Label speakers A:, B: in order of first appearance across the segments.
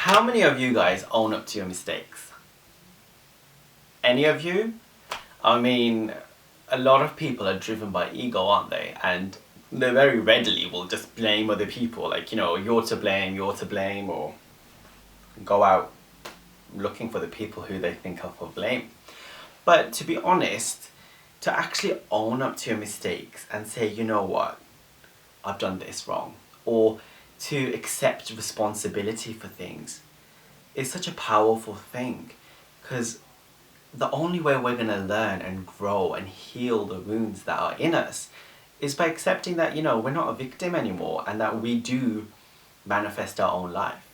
A: How many of you guys own up to your mistakes? Any of you? I mean, a lot of people are driven by ego, aren't they? And they very readily will just blame other people, like, you know, you're to blame, or go out looking for the people who they think are for blame. But to be honest, to actually own up to your mistakes and say, you know what, I've done this wrong, or to accept responsibility for things is such a powerful thing, because the only way we're going to learn and grow and heal the wounds that are in us is by accepting that, you know, we're not a victim anymore and that we do manifest our own life.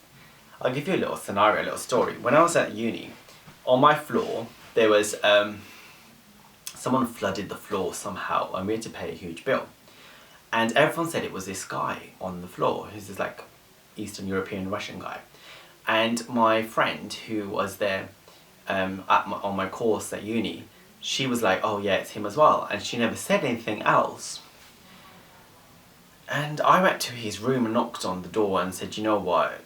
A: I'll give you a little scenario, a little story. When I was at uni, on my floor, there was someone flooded the floor somehow and we had to pay a huge bill. And everyone said it was this guy on the floor, who's this like Eastern European Russian guy. And my friend who was there on my course at uni, she was like, oh yeah, it's him as well. And she never said anything else. And I went to his room and knocked on the door and said, you know what,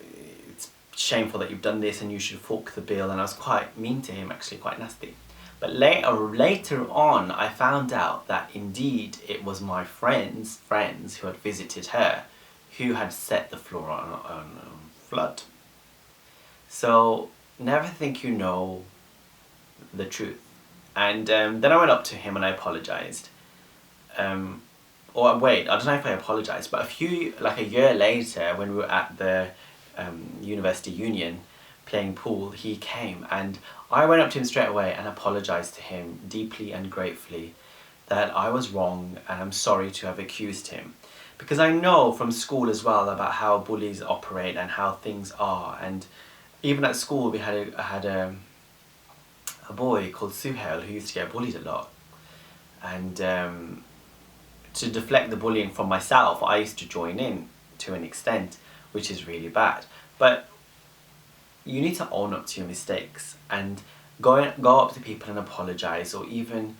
A: it's shameful that you've done this and you should fork the bill. And I was quite mean to him, actually quite nasty. But later on, I found out that indeed it was my friends who had visited her who had set the floor on flood. So never think you know the truth. And then I went up to him and I apologized. Or wait, I don't know if I apologized, but a year later, when we were at the University Union playing pool, he came and I went up to him straight away and apologized to him deeply and gratefully that I was wrong and I'm sorry to have accused him. Because I know from school as well about how bullies operate and how things are. And even at school we had a boy called Suhail who used to get bullied a lot. And to deflect the bullying from myself, I used to join in to an extent, which is really bad. But you need to own up to your mistakes and go up to people and apologize, or even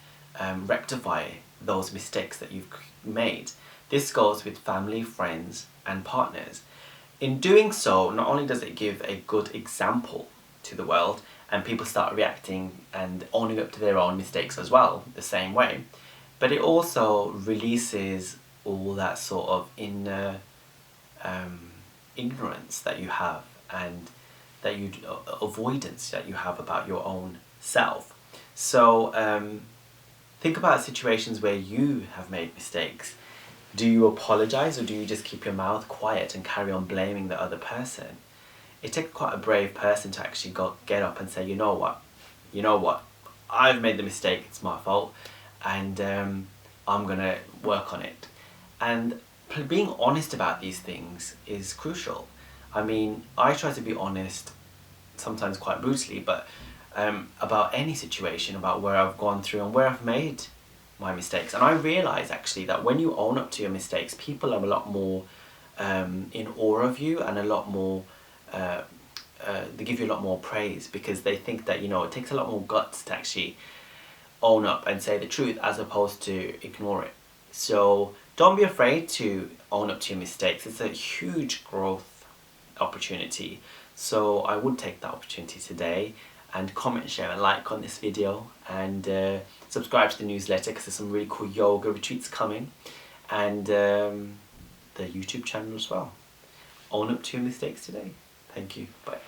A: rectify those mistakes that you've made. This goes with family, friends and partners. In doing so, not only does it give a good example to the world and people start reacting and owning up to their own mistakes as well, the same way, but it also releases all that sort of inner ignorance that you have and that avoidance that you have about your own self. So think about situations where you have made mistakes. Do you apologize, or do you just keep your mouth quiet and carry on blaming the other person? It takes quite a brave person to actually get up and say, you know what, I've made the mistake, it's my fault, and I'm gonna work on it. And being honest about these things is crucial. I mean, I try to be honest, sometimes quite brutally, but about any situation, about where I've gone through and where I've made my mistakes. And I realise actually that when you own up to your mistakes, people are a lot more in awe of you and a lot more, they give you a lot more praise, because they think that, you know, it takes a lot more guts to actually own up and say the truth as opposed to ignore it. So don't be afraid to own up to your mistakes. It's a huge growth opportunity. So I would take that opportunity today and comment, share and like on this video, and subscribe to the newsletter because there's some really cool yoga retreats coming, and the YouTube channel as well. Own up to your mistakes today. Thank you. Bye.